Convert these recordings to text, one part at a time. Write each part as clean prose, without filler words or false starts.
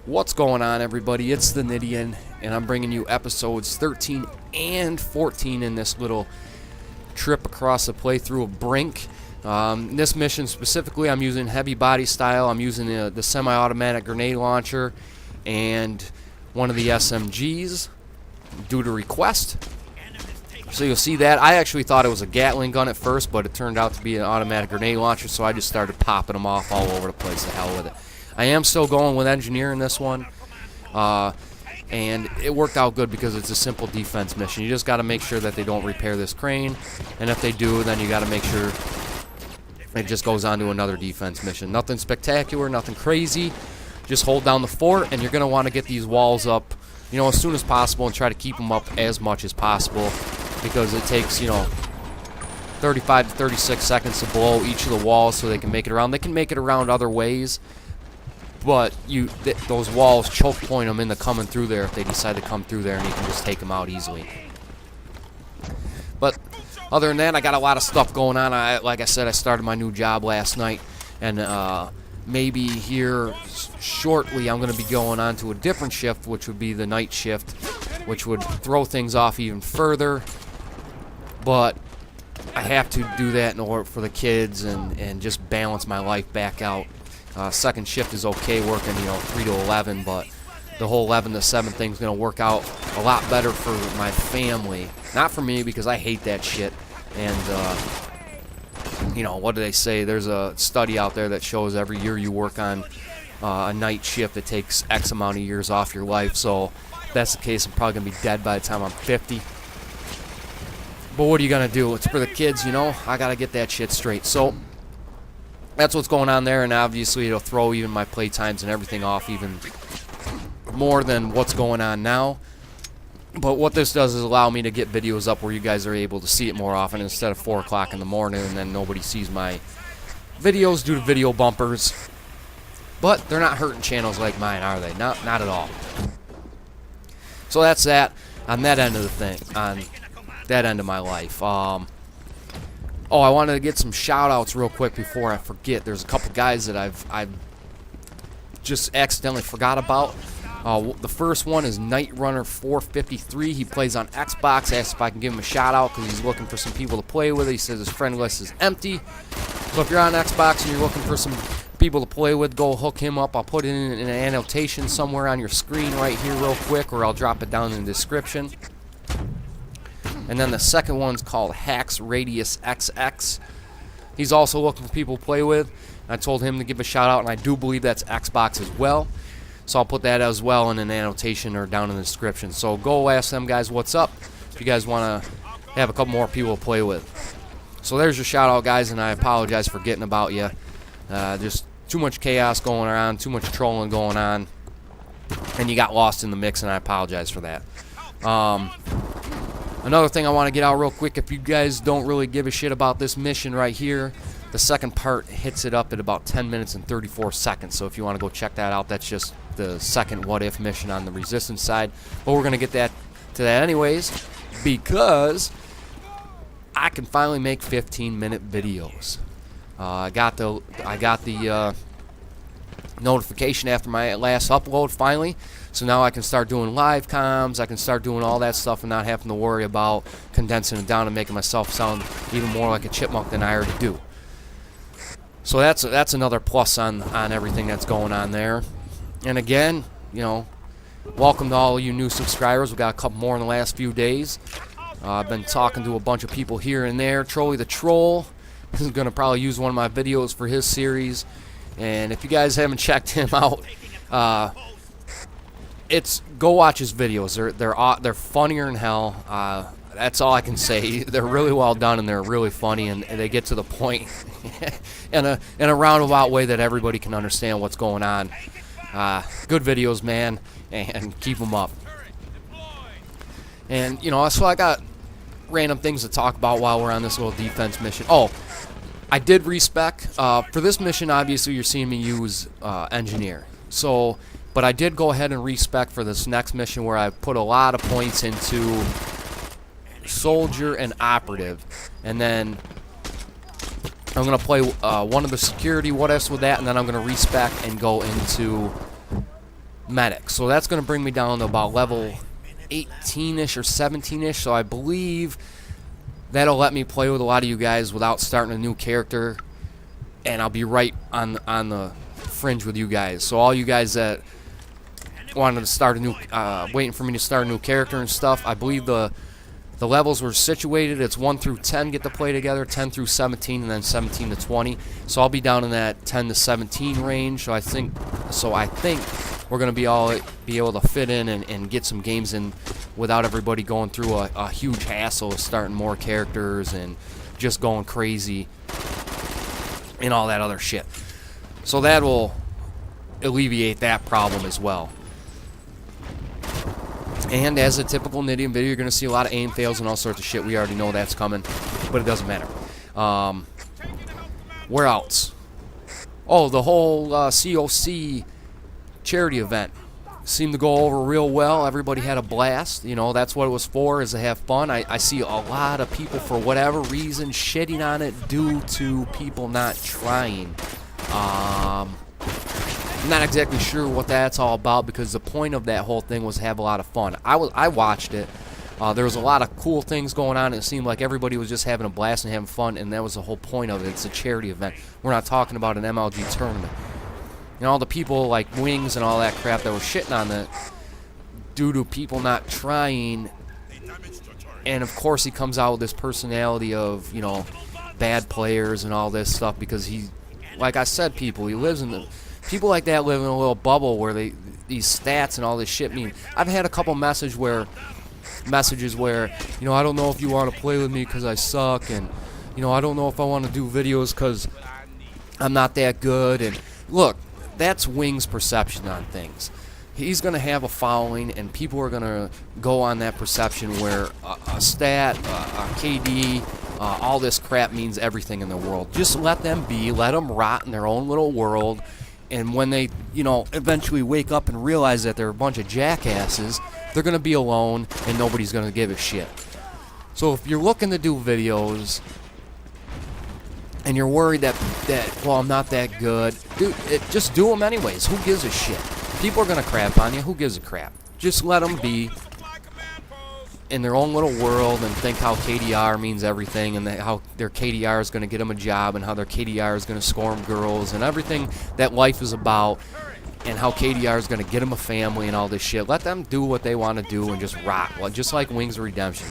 What's going on, everybody? It's TheNidien, and I'm bringing you episodes 13 and 14 in this little trip across the playthrough of Brink. This mission specifically, I'm using heavy body style. I'm using the semi-automatic grenade launcher and one of the SMGs due to request. So you'll see that. I actually thought it was a Gatling gun at first, but it turned out to be an automatic grenade launcher, so I just started popping them off all over the place. The hell with it. I am still going with engineering this one, and it worked out good because it's a simple defense mission. You just got to make sure that they don't repair this crane, and if they do, then you got to make sure it just goes on to another defense mission. Nothing spectacular, nothing crazy. Just hold down the fort, and you're going to want to get these walls up, you know, as soon as possible, and try to keep them up as much as possible, because it takes, you know, 35 to 36 seconds to blow each of the walls so they can make it around. They can make it around other ways, but those walls choke point them into coming through there if they decide to come through there, and you can just take them out easily. But other than that, I got a lot of stuff going on. Like I said, I started my new job last night, and maybe here shortly I'm going to be going on to a different shift, which would be the night shift, which would throw things off even further. But I have to do that in order for the kids and just balance my life back out. Second shift is okay working, you know, 3 to 11, but the whole 11 to 7 thing is going to work out a lot better for my family. Not for me, because I hate that shit. And, you know, what do they say? There's a study out there that shows every year you work on a night shift, it takes X amount of years off your life. So if that's the case, I'm probably going to be dead by the time I'm 50. But what are you going to do? It's for the kids, you know? I got to get that shit straight. So that's what's going on there, and obviously it'll throw even my play times and everything off even more than what's going on now. But what this does is allow me to get videos up where you guys are able to see it more often instead of 4 o'clock in the morning, and then nobody sees my videos due to video bumpers. But they're not hurting channels like mine, are they? Not at all. So that's that on that end of the thing, on that end of my life. Oh, I wanted to get some shout-outs real quick before I forget. There's a couple guys that I've just accidentally forgot about. The first one is Night Runner 453. He plays on Xbox. Asked if I can give him a shout-out because he's looking for some people to play with. He says his friend list is empty. So if you're on Xbox and you're looking for some people to play with, go hook him up. I'll put it in an annotation somewhere on your screen right here real quick, or I'll drop it down in the description. And then the second one's called Hacks Radius XX. He's also looking for people to play with. I told him to give a shout out, and I do believe that's Xbox as well. So I'll put that as well in an annotation or down in the description. So go ask them guys what's up if you guys want to have a couple more people to play with. So there's your shout out, guys, and I apologize for getting about you. Just too much chaos going around, too much trolling going on, and you got lost in the mix, and I apologize for that. Another thing I want to get out real quick, if you guys don't really give a shit about this mission right here, the second part hits it up at about 10 minutes and 34 seconds. So if you want to go check that out, that's just the second What If mission on the Resistance side. But we're going to get to that anyways, because I can finally make 15-minute videos. I got the notification after my last upload finally, so now I can start doing live comms, I can start doing all that stuff and not having to worry about condensing it down and making myself sound even more like a chipmunk than I already do. So that's another plus on everything that's going on there. And again, you know, welcome to all you new subscribers. We got a couple more in the last few days. I've been talking to a bunch of people here and there. Trolly the Troll is going to probably use one of my videos for his series. And if you guys haven't checked him out, go watch his videos. They're funnier than hell. That's all I can say. They're really well done, and they're really funny, and they get to the point in a roundabout way that everybody can understand what's going on. Good videos, man, and keep them up. And you know, so I got random things to talk about while we're on this little defense mission. Oh, I did respec. For this mission, obviously, you're seeing me use engineer. So, but I did go ahead and respec for this next mission where I put a lot of points into soldier and operative. And then I'm going to play one of the security what-ifs with that, and then I'm going to respec and go into medic. So that's going to bring me down to about level 18-ish or 17-ish. So I believe that'll let me play with a lot of you guys without starting a new character, and I'll be right on the fringe with you guys. So all you guys that wanted to start a new, waiting for me to start a new character and stuff, I believe the levels were situated. It's 1 through 10 get to play together, 10 through 17, and then 17 to 20. So I'll be down in that 10 to 17 range. So I think we're going to be able to fit in and get some games in without everybody going through a huge hassle of starting more characters and just going crazy and all that other shit. So that will alleviate that problem as well. And as a typical Nidien video, you're going to see a lot of aim fails and all sorts of shit. We already know that's coming, but it doesn't matter. Where else? Oh, the whole COC charity event seemed to go over real well. Everybody had a blast. You know, that's what it was for, is to have fun. I see a lot of people, for whatever reason, shitting on it due to people not trying. I'm not exactly sure what that's all about, because the point of that whole thing was to have a lot of fun. I watched it. There was a lot of cool things going on. It seemed like everybody was just having a blast and having fun, and that was the whole point of it. It's a charity event. We're not talking about an MLG tournament. And all the people like Wings and all that crap that were shitting on it due to people not trying. And of course he comes out with this personality of, you know, bad players and all this stuff, because he, like I said, people like that live in a little bubble where these stats and all this shit mean. I've had a couple messages where, you know, I don't know if you want to play with me because I suck, and, you know, I don't know if I want to do videos because I'm not that good. And look, that's Wing's perception on things. He's going to have a following, and people are going to go on that perception where a stat, a KD, all this crap means everything in the world. Just let them be, let them rot in their own little world, and when they, you know, eventually wake up and realize that they're a bunch of jackasses, they're going to be alone, and nobody's going to give a shit. So if you're looking to do videos, and you're worried that well, I'm not that good, dude, just do them anyways. Who gives a shit? People are going to crap on you. Who gives a crap? Just let them be in their own little world and think how KDR means everything, and how their KDR is going to get them a job, and how their KDR is going to score them girls, and everything that life is about, and how KDR is going to get them a family and all this shit. Let them do what they want to do and just rock. Well, just like Wings of Redemption.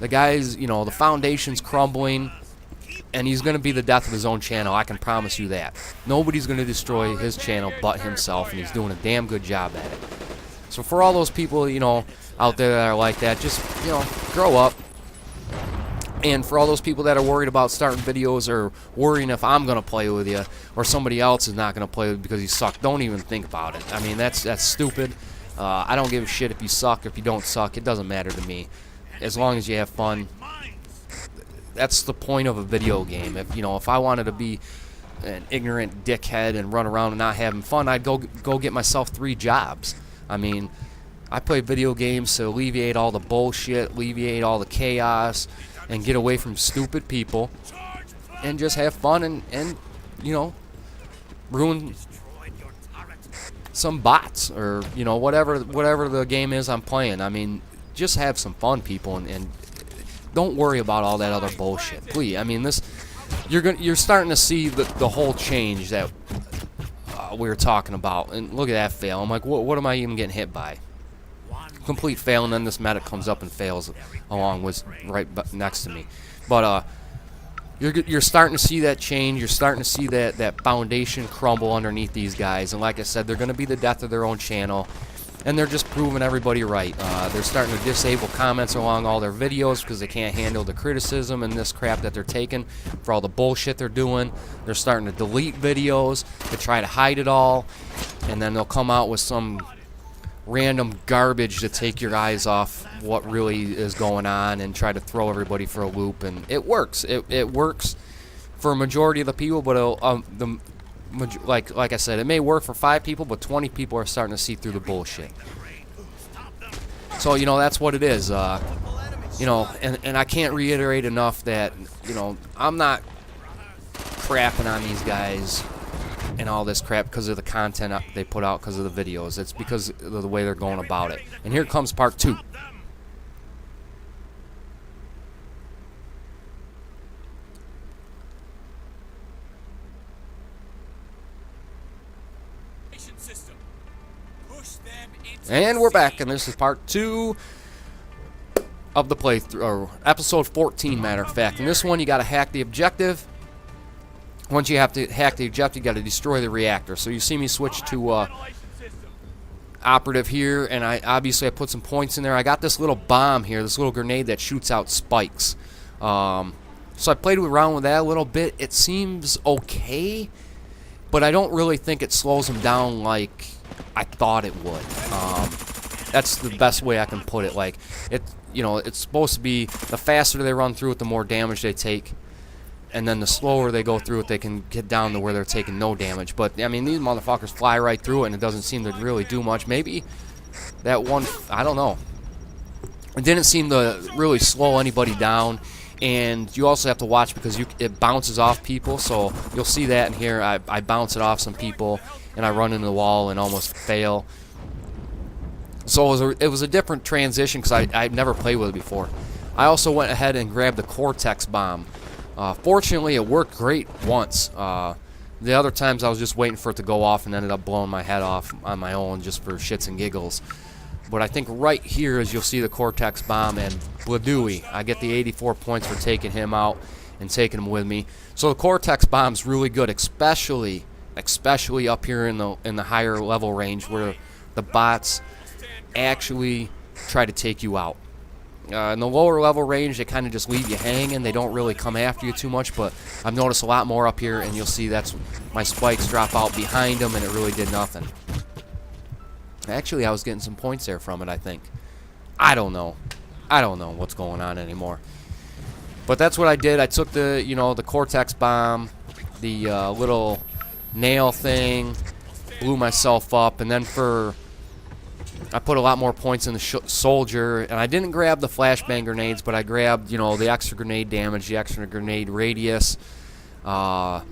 The guy's, you know, the foundation's crumbling, and he's going to be the death of his own channel. I can promise you that. Nobody's going to destroy his channel but himself, and he's doing a damn good job at it. So for all those people, you know, out there that are like that, just, you know, grow up. And for all those people that are worried about starting videos, or worrying if I'm going to play with you or somebody else is not going to play with you because you suck, don't even think about it. I mean, that's stupid. I don't give a shit if you suck, if you don't suck. It doesn't matter to me. As long as you have fun. That's the point of a video game. If I wanted to be an ignorant dickhead and run around and not having fun, I'd go get myself 3 jobs. I mean, I play video games to alleviate all the bullshit, alleviate all the chaos, and get away from stupid people, and just have fun and you know, ruin some bots, or, you know, whatever the game is I'm playing. I mean, just have some fun, people, and don't worry about all that other bullshit, please. I mean, you're starting to see the whole change that we were talking about. And look at that fail. I'm like, what am I even getting hit by? Complete fail, and then this medic comes up and fails along with right next to me. But you're starting to see that change. You're starting to see that foundation crumble underneath these guys. And like I said, they're going to be the death of their own channel. And they're just proving everybody right. They're starting to disable comments along all their videos because they can't handle the criticism and this crap that they're taking for all the bullshit they're doing. They're starting to delete videos to try to hide it all. And then they'll come out with some random garbage to take your eyes off what really is going on and try to throw everybody for a loop, and it works. It works for a majority of the people, but like I said, it may work for 5 people, but 20 people are starting to see through the bullshit. So, you know, that's what it is. You know, and I can't reiterate enough that, you know, I'm not crapping on these guys and all this crap because of the content they put out, because of the videos. It's because of the way they're going about it. And here comes part 2. And we're back, and this is part 2 of the playthrough, or episode 14, matter of fact. In this one, you got to hack the objective. Once you have to hack the objective, you got to destroy the reactor. So you see me switch to operative here, and I put some points in there. I got this little bomb here, this little grenade that shoots out spikes. So I played around with that a little bit. It seems okay, but I don't really think it slows them down like I thought it would. That's the best way I can put it. Like, you know, it's supposed to be the faster they run through it, the more damage they take, and then the slower they go through it, they can get down to where they're taking no damage. But I mean, these motherfuckers fly right through it, and it doesn't seem to really do much. Maybe that one, I don't know. It didn't seem to really slow anybody down. And you also have to watch because it bounces off people. So you'll see that in here. I bounce it off some people, and I run into the wall and almost fail. So it was a different transition because I've never played with it before. I also went ahead and grabbed the Cortex bomb. Fortunately, it worked great once. The other times I was just waiting for it to go off and ended up blowing my head off on my own just for shits and giggles. But I think right here is you'll see the Cortex bomb, and Bladooey. I get the 84 points for taking him out and taking him with me. So the Cortex bomb's really good, especially up here in the higher level range where the bots actually try to take you out. In the lower level range, they kind of just leave you hanging. They don't really come after you too much, but I've noticed a lot more up here, and you'll see that's my spikes drop out behind them, and it really did nothing. Actually, I was getting some points there from it, I think. I don't know. I don't know what's going on anymore. But that's what I did. I took the Cortex bomb, the little nail thing, blew myself up, and then I put a lot more points in the soldier, and I didn't grab the flashbang grenades, but I grabbed, the extra grenade damage, the extra grenade radius, the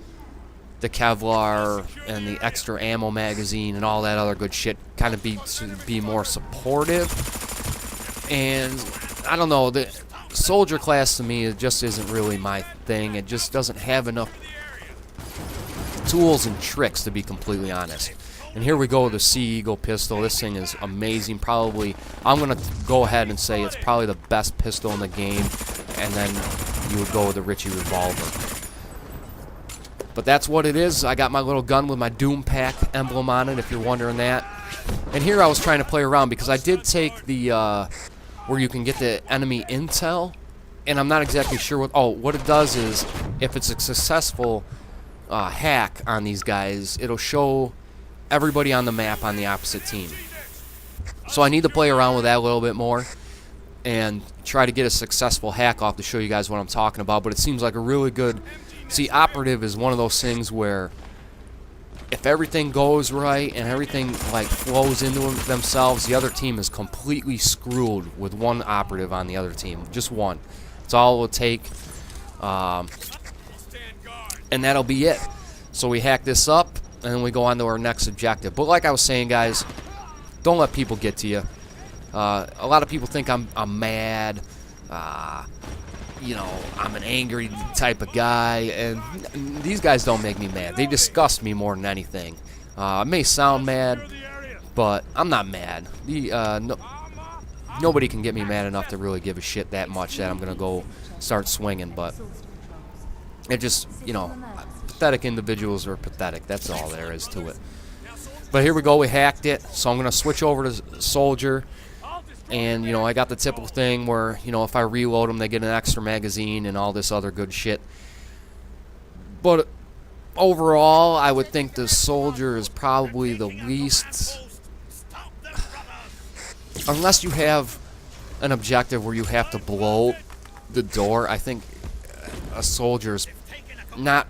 Kevlar, and the extra ammo magazine, and all that other good shit, kind of to be more supportive. And I don't know, the soldier class to me, it just isn't really my thing. It just doesn't have enough tools and tricks, to be completely honest. And here we go with the Sea Eagle pistol. This thing is amazing. Probably, I'm going to go ahead and say it's probably the best pistol in the game. And then you would go with the Ritchie revolver. But that's what it is. I got my little gun with my Doom Pack emblem on it, if you're wondering that. And here I was trying to play around because I did take the, where you can get the enemy intel. And I'm not exactly sure what it does is, if it's a successful hack on these guys, it'll show everybody on the map on the opposite team. So I need to play around with that a little bit more and try to get a successful hack off to show you guys what I'm talking about. But it seems like a really good... See, operative is one of those things where if everything goes right and everything like flows into themselves, the other team is completely screwed with one operative on the other team. Just one. That's all it will take. And that'll be it. So we hack this up, and then we go on to our next objective. But like I was saying, guys, don't let people get to you. A lot of people think I'm mad. I'm an angry type of guy. And these guys don't make me mad. They disgust me more than anything. I may sound mad, but I'm not mad. Nobody can get me mad enough to really give a shit that much that I'm going to go start swinging. But it just, pathetic individuals are pathetic. That's all there is to it. But here we go. We hacked it. So I'm going to switch over to soldier. And, I got the typical thing where, if I reload them, they get an extra magazine and all this other good shit. But overall, I would think the soldier is probably the least... unless you have an objective where you have to blow the door, I think a soldier's not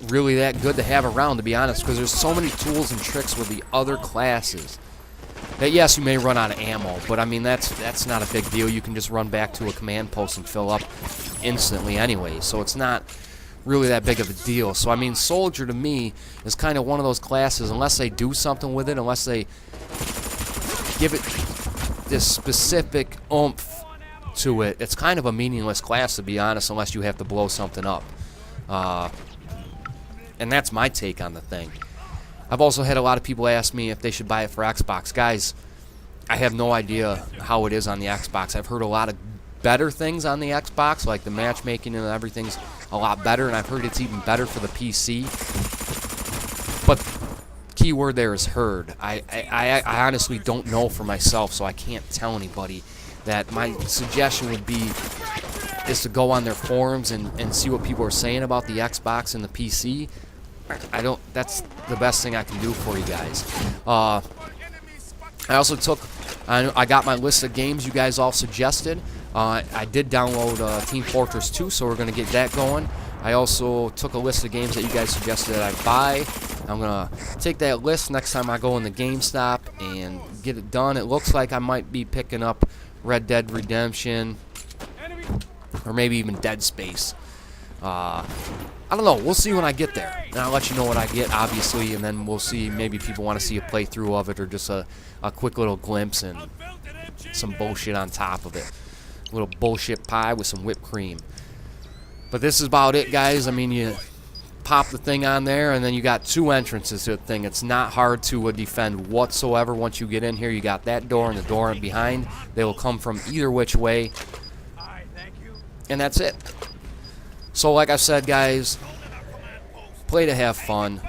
really that good to have around, to be honest, because there's so many tools and tricks with the other classes that, yes, you may run out of ammo, but I mean, that's not a big deal. You can just run back to a command post and fill up instantly anyway, so it's not really that big of a deal. So I mean, soldier to me is kind of one of those classes, unless they do something with it, unless they give it this specific oomph to it, it's kind of a meaningless class, to be honest, unless you have to blow something up. And that's my take on the thing. I've also had a lot of people ask me if they should buy it for Xbox. Guys, I have no idea how it is on the Xbox. I've heard a lot of better things on the Xbox, like the matchmaking and everything's a lot better, and I've heard it's even better for the PC. But keyword there is heard. I honestly don't know for myself, so I can't tell anybody. That my suggestion would be is to go on their forums and see what people are saying about the Xbox and the PC. That's the best thing I can do for you guys. I also I got my list of games you guys all suggested. I did download Team Fortress 2, so we're going to get that going. I also took a list of games that you guys suggested that I buy. I'm going to take that list next time I go in the GameStop and get it done. It looks like I might be picking up Red Dead Redemption, or maybe even Dead Space. I don't know. We'll see when I get there. And I'll let you know what I get, obviously, and then we'll see. Maybe people want to see a playthrough of it, or just a quick little glimpse and some bullshit on top of it. A little bullshit pie with some whipped cream. But this is about it, guys. I mean, you pop the thing on there, and then you got two entrances to the thing. It's not hard to defend whatsoever once you get in here. You got that door and the door behind. They will come from either which way. And that's it. So like I said, guys, play to have fun.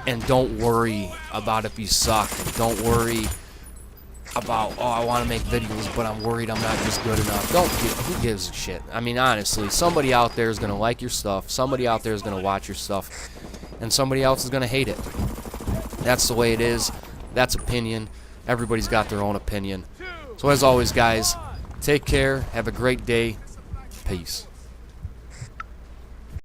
And don't worry about if you suck. Don't worry about, oh, I want to make videos, but I'm worried I'm not just good enough. Who gives a shit? I mean, honestly, somebody out there is going to like your stuff. Somebody out there is going to watch your stuff. And somebody else is going to hate it. That's the way it is. That's opinion. Everybody's got their own opinion. So as always, guys, take care. Have a great day. Peace.